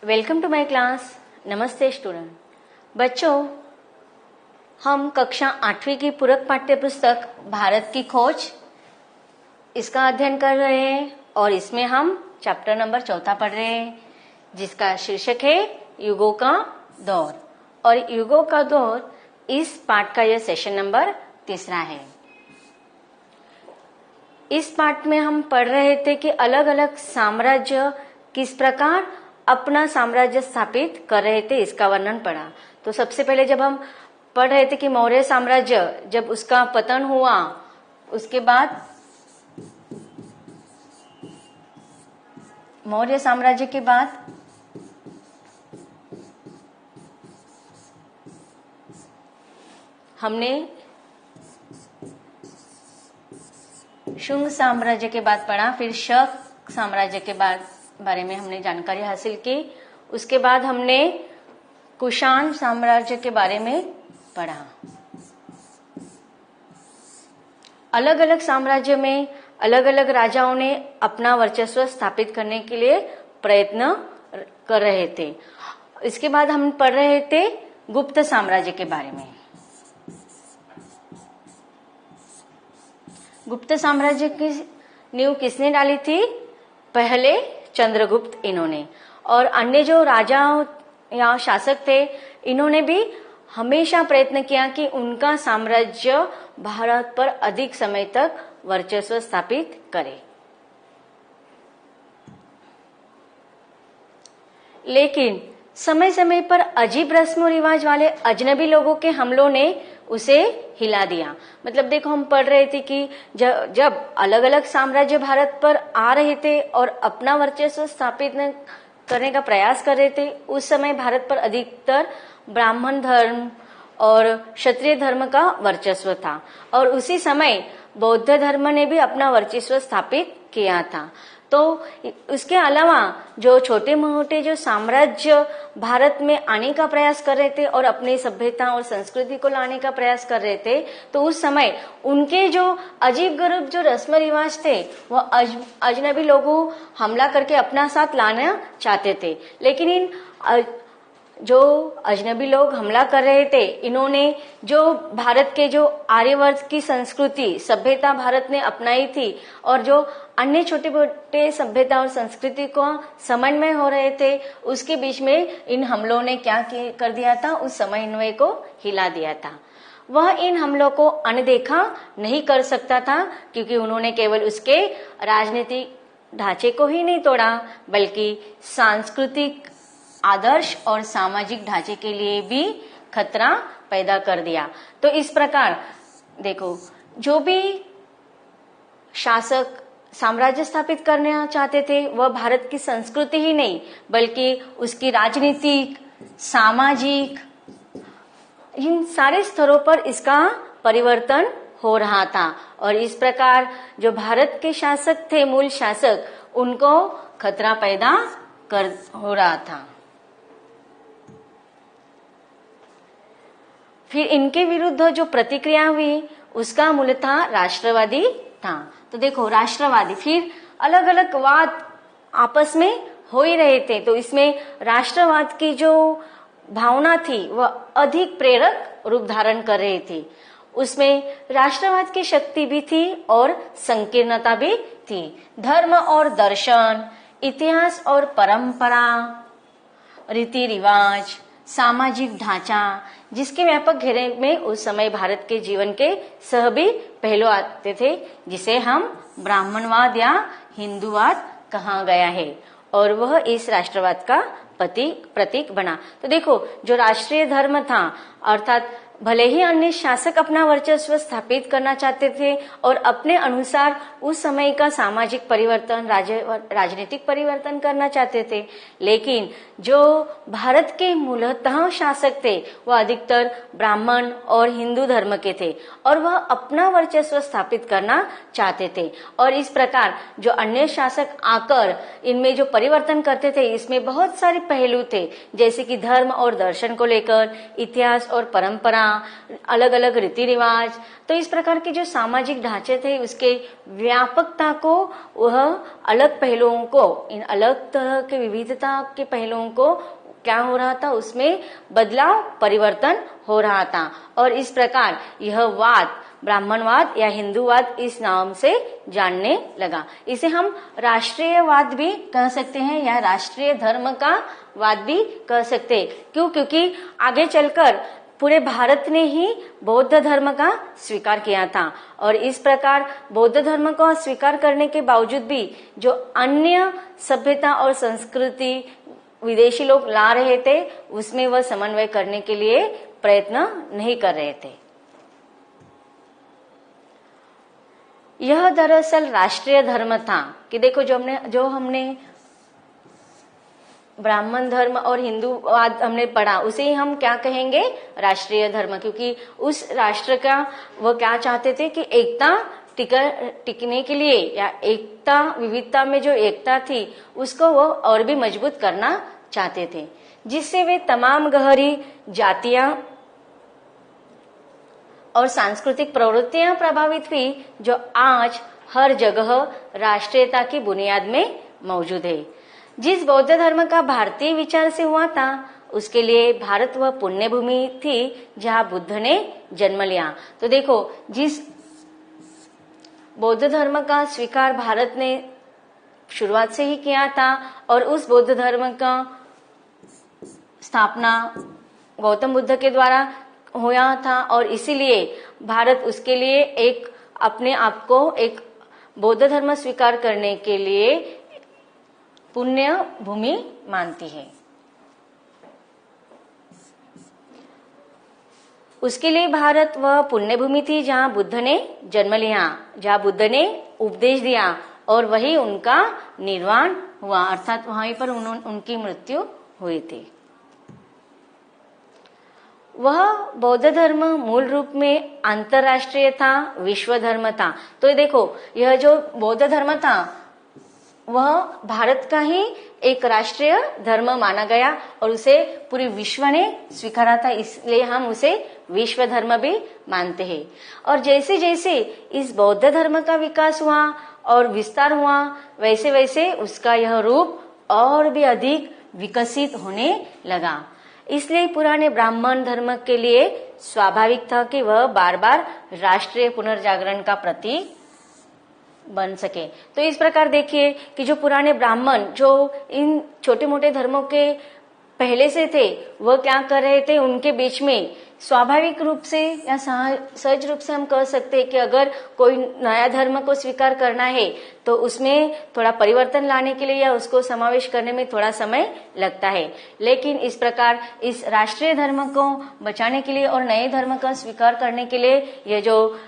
Welcome to my class. नमस्ते student. बच्चों, हम कक्षा 8वीं की पूरक पाठ्य पुस्तक भारत की खोज इसका अध्ययन कर रहे हैं और इसमें हम चैप्टर नंबर 4 पढ़ रहे हैं, जिसका शीर्षक है युगों का दौर। और युगों का दौर इस पाठ का यह सेशन नंबर 3 है। इस पाठ में हम पढ़ रहे थे कि अलग अलग साम्राज्य किस प्रकार अपना साम्राज्य स्थापित कर रहे थे, इसका वर्णन पढ़ा। तो सबसे पहले जब हम पढ़ रहे थे कि मौर्य साम्राज्य जब उसका पतन हुआ, उसके बाद मौर्य साम्राज्य के बाद हमने शुंग साम्राज्य के बाद पढ़ा, फिर शक साम्राज्य के बाद बारे में हमने जानकारी हासिल की। उसके बाद हमने कुषाण साम्राज्य के बारे में पढ़ा। अलग अलग साम्राज्य में अलग अलग राजाओं ने अपना वर्चस्व स्थापित करने के लिए प्रयत्न कर रहे थे। इसके बाद हम पढ़ रहे थे गुप्त साम्राज्य के बारे में। गुप्त साम्राज्य की नींव किसने डाली थी? पहले चंद्रगुप्त इन्होंने। और अन्य जो राजा या शासक थे, इन्होंने भी हमेशा प्रयत्न किया कि उनका साम्राज्य भारत पर अधिक समय तक वर्चस्व स्थापित करे। लेकिन समय समय पर अजीब रस्म रिवाज वाले अजनबी लोगों के हमलों ने उसे हिला दिया। मतलब देखो, हम पढ़ रहे थे कि जब अलग अलग साम्राज्य भारत पर आ रहे थे और अपना वर्चस्व स्थापित करने का प्रयास कर रहे थे, उस समय भारत पर अधिकतर ब्राह्मण धर्म और क्षत्रिय धर्म का वर्चस्व था। और उसी समय बौद्ध धर्म ने भी अपना वर्चस्व स्थापित किया था। तो उसके अलावा जो छोटे मोटे जो साम्राज्य भारत में आने का प्रयास कर रहे थे और अपनी सभ्यता और संस्कृति को लाने का प्रयास कर रहे थे, तो उस समय उनके जो अजीब गरीब जो रस्म रिवाज थे, वह अजनबी लोगों हमला करके अपना साथ लाना चाहते थे। लेकिन इन जो अजनबी लोग हमला कर रहे थे, इन्होंने जो भारत के जो आर्यवर्त की संस्कृति सभ्यता भारत ने अपनाई थी और जो अन्य छोटे मोटे सभ्यता और संस्कृति को समन्वय हो रहे थे, उसके बीच में इन हमलों ने क्या कर दिया था? उस समन्वय को हिला दिया था। वह इन हमलों को अनदेखा नहीं कर सकता था, क्योंकि उन्होंने केवल उसके राजनीतिक ढांचे को ही नहीं तोड़ा, बल्कि सांस्कृतिक आदर्श और सामाजिक ढांचे के लिए भी खतरा पैदा कर दिया। तो इस प्रकार देखो, जो भी शासक साम्राज्य स्थापित करना चाहते थे, वह भारत की संस्कृति ही नहीं, बल्कि उसकी राजनीतिक, सामाजिक, इन सारे स्तरों पर इसका परिवर्तन हो रहा था। और इस प्रकार जो भारत के शासक थे, मूल शासक, उनको खतरा पैदा हो रहा था। फिर इनके विरुद्ध जो प्रतिक्रिया हुई, उसका मूलतः राष्ट्रवादी था। तो देखो, राष्ट्रवादी, फिर अलग अलग वाद आपस में हो ही रहे थे। तो इसमें राष्ट्रवाद की जो भावना थी, वह अधिक प्रेरक रूप धारण कर रही थी। उसमें राष्ट्रवाद की शक्ति भी थी और संकीर्णता भी थी। धर्म और दर्शन, इतिहास और परंपरा, रीति रिवाज, सामाजिक ढांचा, जिसके व्यापक घेरे में उस समय भारत के जीवन के सभी पहलू आते थे, जिसे हम ब्राह्मणवाद या हिंदूवाद कहा गया है, और वह इस राष्ट्रवाद का प्रतीक बना। तो देखो, जो राष्ट्रीय धर्म था, अर्थात भले ही अन्य शासक अपना वर्चस्व स्थापित करना चाहते थे और अपने अनुसार उस समय का सामाजिक परिवर्तन, राजनीतिक परिवर्तन करना चाहते थे, लेकिन जो भारत के मूलतः शासक थे, वह अधिकतर ब्राह्मण और हिंदू धर्म के थे और वह अपना वर्चस्व स्थापित करना चाहते थे। और इस प्रकार जो अन्य शासक आकर इनमें जो परिवर्तन करते थे, इसमें बहुत सारे पहलू थे, जैसे कि धर्म और दर्शन को लेकर, इतिहास और परंपरा, अलग अलग रीति रिवाज, तो इस प्रकार के जो सामाजिक ढांचे थे उसके व्यापकता को, वह अलग पहलुओं को, इन अलग तरह के विविधता के पहलुओं को क्या हो रहा था, उसमें बदलाव, परिवर्तन हो रहा था। और इस प्रकार यह वाद ब्राह्मणवाद या हिंदूवाद इस नाम से जानने लगा। इसे हम राष्ट्रीयवाद भी कह सकते हैं या राष्ट्रीय धर्म का वाद भी कह सकते हैं। क्यों? क्योंकि आगे चलकर पूरे भारत ने ही बौद्ध धर्म का स्वीकार किया था और इस प्रकार बौद्ध धर्म को स्वीकार करने के बावजूद भी जो अन्य सभ्यता और संस्कृति विदेशी लोग ला रहे थे उसमें वह समन्वय करने के लिए प्रयत्न नहीं कर रहे थे। यह दरअसल राष्ट्रीय धर्म था कि देखो जो हमने ब्राह्मण धर्म और हिंदूवाद हमने पढ़ा, उसे ही हम क्या कहेंगे, राष्ट्रीय धर्म, क्योंकि उस राष्ट्र का वह क्या चाहते थे कि एकता टिकने के लिए या एकता, विविधता में जो एकता थी उसको वो और भी मजबूत करना चाहते थे, जिससे वे तमाम गहरी जातियां और सांस्कृतिक प्रवृत्तियां प्रभावित हुई जो आज हर जगह राष्ट्रीयता की बुनियाद में मौजूद है। जिस बौद्ध धर्म का भारतीय विचार से हुआ था उसके लिए भारत वह पुण्य भूमि थी जहां बुद्ध ने जन्म लिया। तो देखो, जिस बौद्ध धर्म का स्वीकार भारत ने शुरुआत से ही किया था और उस बौद्ध धर्म का स्थापना गौतम बुद्ध के द्वारा हुआ था और इसीलिए भारत उसके लिए एक अपने आप को एक बौद्ध धर्म स्वीकार करने के लिए पुण्य भूमि मानती है। उसके लिए भारत वह पुण्य भूमि थी जहां बुद्ध ने जन्म लिया, जहां बुद्ध ने उपदेश दिया और वही उनका निर्वाण हुआ, अर्थात वहीं पर उनकी मृत्यु हुई थी। वह बौद्ध धर्म मूल रूप में अंतरराष्ट्रीय था, विश्व धर्म था। तो देखो, यह जो बौद्ध धर्म था वह भारत का ही एक राष्ट्रीय धर्म माना गया और उसे पूरे विश्व ने स्वीकारा था, इसलिए हम उसे विश्व धर्म भी मानते हैं। और जैसे जैसे इस बौद्ध धर्म का विकास हुआ और विस्तार हुआ, वैसे वैसे उसका यह रूप और भी अधिक विकसित होने लगा। इसलिए पुराने ब्राह्मण धर्म के लिए स्वाभाविक था कि वह बार बार राष्ट्रीय पुनर्जागरण का प्रतीक बन सके। तो इस प्रकार देखिए कि जो पुराने ब्राह्मण जो इन छोटे मोटे धर्मों के पहले से थे वह क्या कर रहे थे, उनके बीच में स्वाभाविक रूप से या सहज रूप से हम कह सकते हैं कि अगर कोई नया धर्म को स्वीकार करना है तो उसमें थोड़ा परिवर्तन लाने के लिए या उसको समावेश करने में थोड़ा समय लगता है। लेकिन इस प्रकार इस राष्ट्रीय धर्म को बचाने के लिए और नए धर्म का स्वीकार करने के लिए यह जो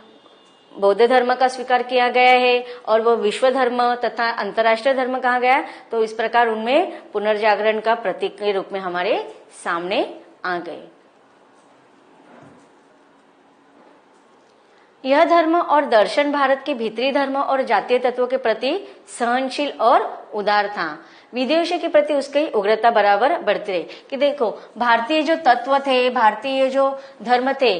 बौद्ध धर्म का स्वीकार किया गया है और वह विश्व धर्म तथा अंतर्राष्ट्रीय धर्म कहा गया, तो इस प्रकार उनमें पुनर्जागरण का प्रतीक के रूप में हमारे सामने आ गए। यह धर्म और दर्शन भारत के भीतरी धर्म और जातीय तत्वों के प्रति सहनशील और उदार था। विदेशियों के प्रति उसकी उग्रता बराबर बढ़ती रही। कि देखो, भारतीय जो तत्व थे, भारतीय जो धर्म थे,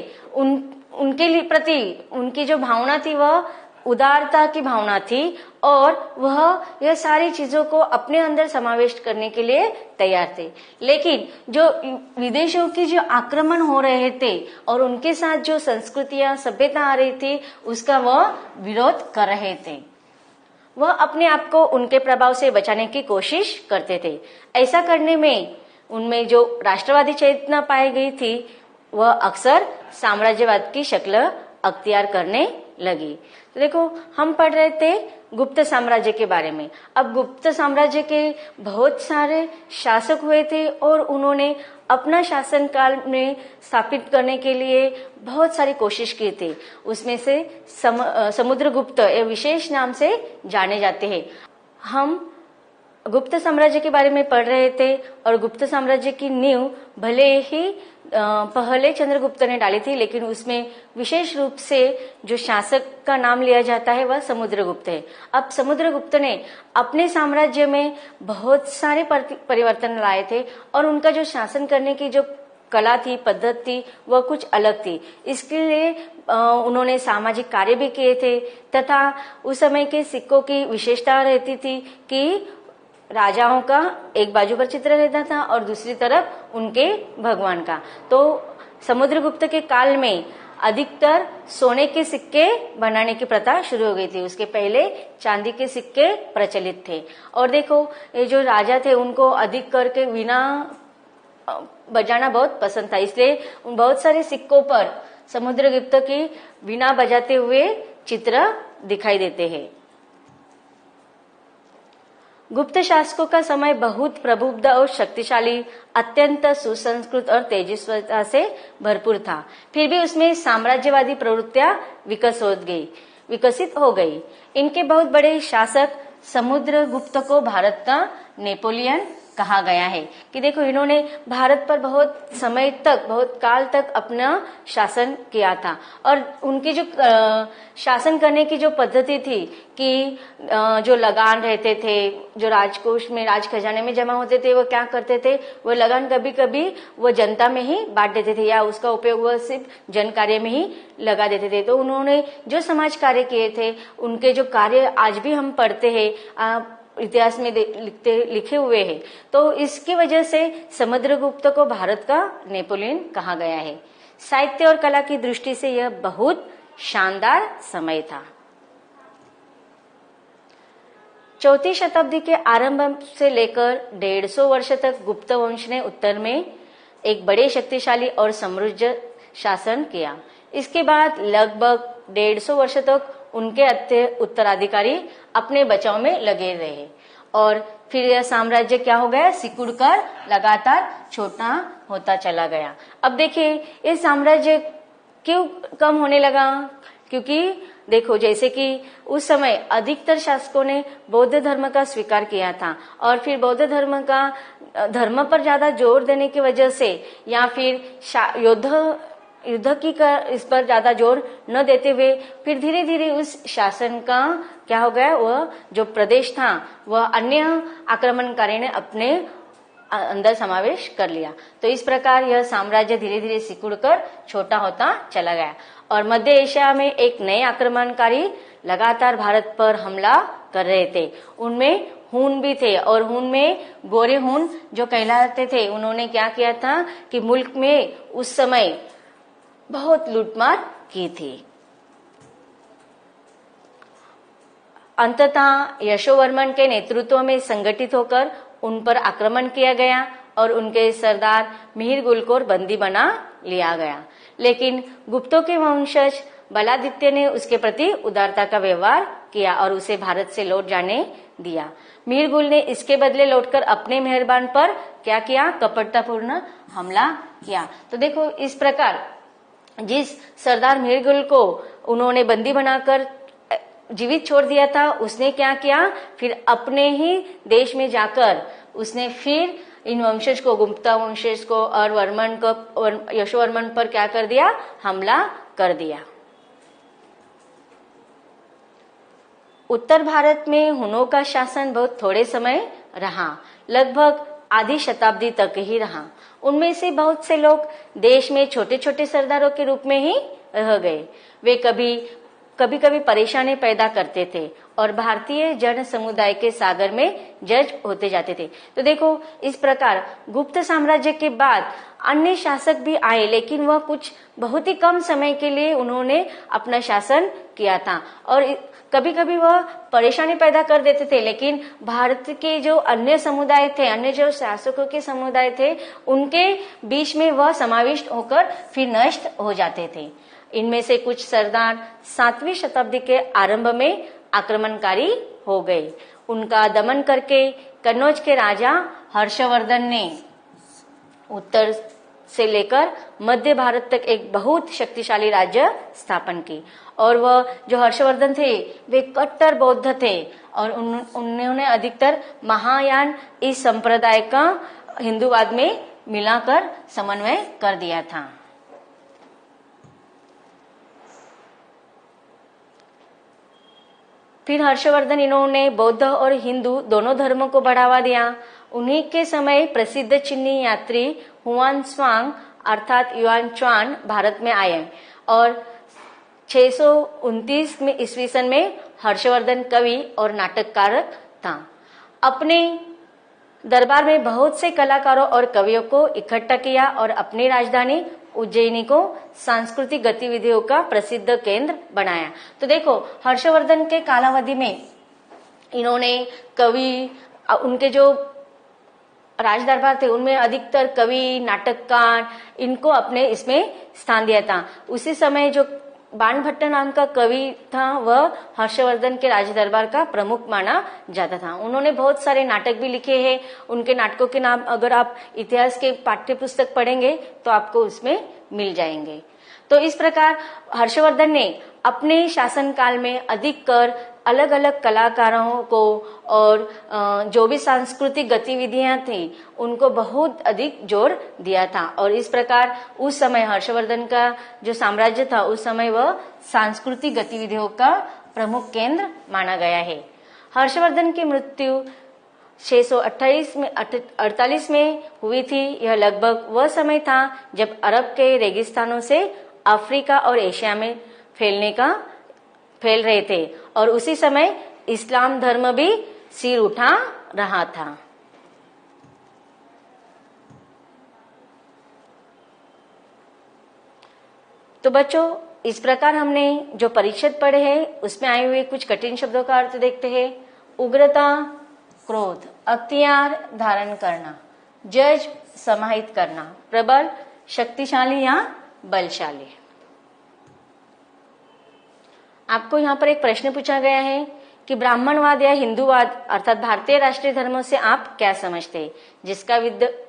उनके लिए प्रति उनकी जो भावना थी वह उदारता की भावना थी और वह यह सारी चीजों को अपने अंदर समावेश करने के लिए तैयार थे। लेकिन जो विदेशियों की जो आक्रमण हो रहे थे और उनके साथ जो संस्कृतियां सभ्यता आ रही थी उसका वह विरोध कर रहे थे। वह अपने आप को उनके प्रभाव से बचाने की कोशिश करते थे। ऐसा करने में उनमें जो राष्ट्रवादी चेतना पाई गई थी वह अक्सर साम्राज्यवाद की शक्ल अख्तियार करने लगी। तो देखो, हम पढ़ रहे थे गुप्त साम्राज्य के बारे में। अब गुप्त साम्राज्य के बहुत सारे शासक हुए थे और उन्होंने अपना शासन काल में स्थापित करने के लिए बहुत सारी कोशिश की थी। उसमें से समुद्रगुप्त ये विशेष नाम से जाने जाते हैं। हम गुप्त साम्राज्य के बारे में पढ़ रहे थे और गुप्त साम्राज्य की नींव भले ही पहले चंद्रगुप्त ने डाली थी, लेकिन उसमें विशेष रूप से जो शासक का नाम लिया जाता है वह समुद्रगुप्त है। अब समुद्रगुप्त ने अपने साम्राज्य में बहुत सारे परिवर्तन लाए थे और उनका जो शासन करने की जो कला थी, पद्धति थी, वह कुछ अलग थी। इसके लिए उन्होंने सामाजिक कार्य भी किए थे तथा उस समय के सिक्कों की विशेषता रहती थी कि राजाओं का एक बाजू पर चित्र रहता था और दूसरी तरफ उनके भगवान का। तो समुद्रगुप्त के काल में अधिकतर सोने के सिक्के बनाने की प्रथा शुरू हो गई थी। उसके पहले चांदी के सिक्के प्रचलित थे। और देखो, ये जो राजा थे उनको अधिक करके वीणा बजाना बहुत पसंद था, इसलिए उन बहुत सारे सिक्कों पर समुद्रगुप्त की वीणा बजाते हुए चित्र दिखाई देते हैं। गुप्त शासकों का समय बहुत प्रबुद्ध और शक्तिशाली, अत्यंत सुसंस्कृत और तेजस्विता से भरपूर था। फिर भी उसमें साम्राज्यवादी प्रवृत्तियां विकसित हो गई। इनके बहुत बड़े शासक समुद्रगुप्त को भारत का नेपोलियन कहा गया है कि देखो, इन्होंने भारत पर बहुत समय तक, बहुत काल तक अपना शासन किया था। और उनकी जो शासन करने की जो पद्धति थी कि जो लगान रहते थे, जो राजकोष में, राज खजाने में जमा होते थे, वो क्या करते थे, वो लगान कभी कभी वो जनता में ही बांट देते थे या उसका उपयोग वो सिर्फ जन कार्य में ही लगा देते थे। तो उन्होंने जो समाज कार्य किए थे, उनके जो कार्य आज भी हम पढ़ते हैं, इतिहास में लिखे हुए हैं। तो इसकी वजह से समुद्रगुप्त को भारत का नेपोलियन कहा गया है। साहित्य और कला की दृष्टि से यह बहुत शानदार समय था। चौथी शताब्दी के आरंभ से लेकर 150 वर्ष तक गुप्त वंश ने उत्तर में एक बड़े शक्तिशाली और समृद्ध शासन किया। इसके बाद लगभग 150 वर्ष तक उनके उत्तराधिकारी अपने बचाव में लगे रहे और फिर यह साम्राज्य क्या हो गया, सिकुड़कर लगातार छोटा होता चला गया। अब देखिए, ये साम्राज्य क्यों कम होने लगा? क्योंकि देखो, जैसे कि उस समय अधिकतर शासकों ने बौद्ध धर्म का स्वीकार किया था और फिर बौद्ध धर्म पर ज्यादा जोर देने की वजह से या फिर युद्ध की इस पर ज्यादा जोर न देते हुए फिर धीरे धीरे उस शासन का क्या हो गया, वह जो प्रदेश था वह अन्य आक्रमणकारी ने अपने अंदर समावेश कर लिया। तो इस प्रकार यह साम्राज्य धीरे धीरे सिकुड़कर छोटा होता चला गया और मध्य एशिया में एक नए आक्रमणकारी लगातार भारत पर हमला कर रहे थे। उनमें हून भी थे और हून में गोरे हून जो कहलाते थे, उन्होंने क्या किया था कि मुल्क में उस समय बहुत लूटमार की थी। अंततः यशोवर्मन के नेतृत्व में संगठित होकर उन पर आक्रमण किया गया और उनके सरदार मिहिरगुल को बंदी बना लिया गया। लेकिन गुप्तों के वंशज बलादित्य ने उसके प्रति उदारता का व्यवहार किया और उसे भारत से लौट जाने दिया। मिहिरगुल ने इसके बदले लौटकर अपने मेहरबान पर क्या किया, कपटतापूर्ण हमला किया। तो देखो, इस प्रकार जिस सरदार मिहिरगुल को उन्होंने बंदी बनाकर जीवित छोड़ दिया था, उसने क्या किया, फिर अपने ही देश में जाकर उसने फिर इन वंशज को, गुप्ता वंशज को और यशोवर्मन पर क्या कर दिया, हमला कर दिया। उत्तर भारत में हुनों का शासन बहुत थोड़े समय रहा, लगभग आधी शताब्दी तक ही रहा। उनमें से बहुत से लोग देश में छोटे छोटे सरदारों के रूप में ही रह गए। वे कभी परेशानी पैदा करते थे और भारतीय जन समुदाय के सागर में जज होते जाते थे। तो देखो, इस प्रकार गुप्त साम्राज्य के बाद अन्य शासक भी आए, लेकिन वह कुछ बहुत ही कम समय के लिए उन्होंने अपना शासन किया था और कभी कभी वह परेशानी पैदा कर देते थे। लेकिन भारत के जो अन्य समुदाय थे, अन्य जो शासकों के समुदाय थे, उनके बीच में वह समाविष्ट होकर फिर नष्ट हो जाते थे। इनमें से कुछ सरदार 7वीं शताब्दी के आरंभ में आक्रमणकारी हो गए। उनका दमन करके कन्नौज के राजा हर्षवर्धन ने उत्तर से लेकर मध्य भारत तक एक बहुत शक्तिशाली राज्य स्थापन की और वह जो हर्षवर्धन थे वे कट्टर बौद्ध थे और उन्होंने अधिकतर महायान इस संप्रदाय का हिंदूवाद में मिलाकर समन्वय कर दिया था। फिर हर्षवर्धन इन्होंने बौद्ध और हिंदू दोनों धर्मों को बढ़ावा दिया। उन्हीं के समय प्रसिद्ध चीनी यात्री हुआन त्सांग अर्थात युआन च्वान भारत में आए और 629 में ईस्वी सन में हर्षवर्धन कवि और नाटककार था। अपने दरबार में बहुत से कलाकारों और कवियों को इकट्ठा किया और अपनी राजधानी उज्जैनी को सांस्कृतिक गतिविधियों का प्रसिद्ध केंद्र बनाया। तो देखो हर्षवर्धन के कालावधि में इन्होंने कवि, उनके जो राज दरबार थे उनमें अधिकतर कवि, नाटककार, इनको अपने इसमें स्थान दिया था। उसी समय जो बाणभट्ट नाम का कवि था वह हर्षवर्धन के राज दरबार का प्रमुख माना जाता था। उन्होंने बहुत सारे नाटक भी लिखे हैं। उनके नाटकों के नाम अगर आप इतिहास के पाठ्य पुस्तक पढ़ेंगे तो आपको उसमें मिल जाएंगे। तो इस प्रकार हर्षवर्धन ने अपने शासनकाल में अधिकतर अलग अलग कलाकारों को और जो भी सांस्कृतिक गतिविधियां थी उनको बहुत अधिक जोर दिया था और इस प्रकार उस समय हर्षवर्धन का जो साम्राज्य था उस समय वह सांस्कृतिक गतिविधियों का प्रमुख केंद्र माना गया है। हर्षवर्धन की मृत्यु 648 में हुई थी। यह लगभग वह समय था जब अरब के रेगिस्तानों से अफ्रीका और एशिया में फैल रहे थे और उसी समय इस्लाम धर्म भी सिर उठा रहा था। तो बच्चों इस प्रकार हमने जो परिच्छेद पढ़े हैं उसमें आए हुए कुछ कठिन शब्दों का अर्थ देखते हैं। उग्रता, क्रोध, अख्तियार धारण करना, जज समाहित करना, प्रबल, शक्तिशाली या बलशाली। आपको यहाँ पर एक प्रश्न पूछा गया है कि ब्राह्मणवाद या हिंदूवाद अर्थात भारतीय राष्ट्रीय धर्मों से आप क्या समझते हैं, जिसका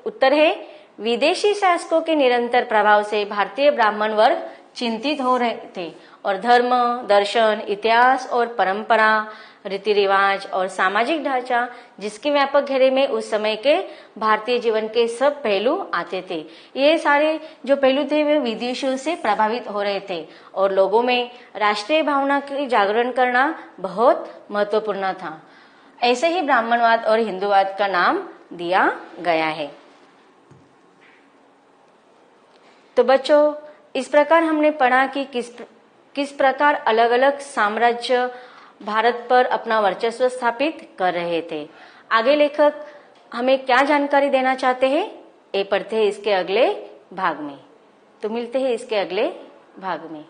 उत्तर है विदेशी शासकों के निरंतर प्रभाव से भारतीय ब्राह्मण वर्ग चिंतित हो रहे थे और धर्म, दर्शन, इतिहास और परंपरा, रीति रिवाज और सामाजिक ढांचा जिसके व्यापक घेरे में उस समय के भारतीय जीवन के सब पहलू आते थे, ये सारे जो पहलू थे वे विदेशियों से प्रभावित हो रहे थे और लोगों में राष्ट्रीय भावना की जागरण करना बहुत महत्वपूर्ण था। ऐसे ही ब्राह्मणवाद और हिंदूवाद का नाम दिया गया है। तो बच्चों इस प्रकार हमने पढ़ा कि किस प्रकार अलग अलग साम्राज्य भारत पर अपना वर्चस्व स्थापित कर रहे थे। आगे लेखक हमें क्या जानकारी देना चाहते हैं ये पढ़ते हैं इसके अगले भाग में। तो मिलते हैं इसके अगले भाग में।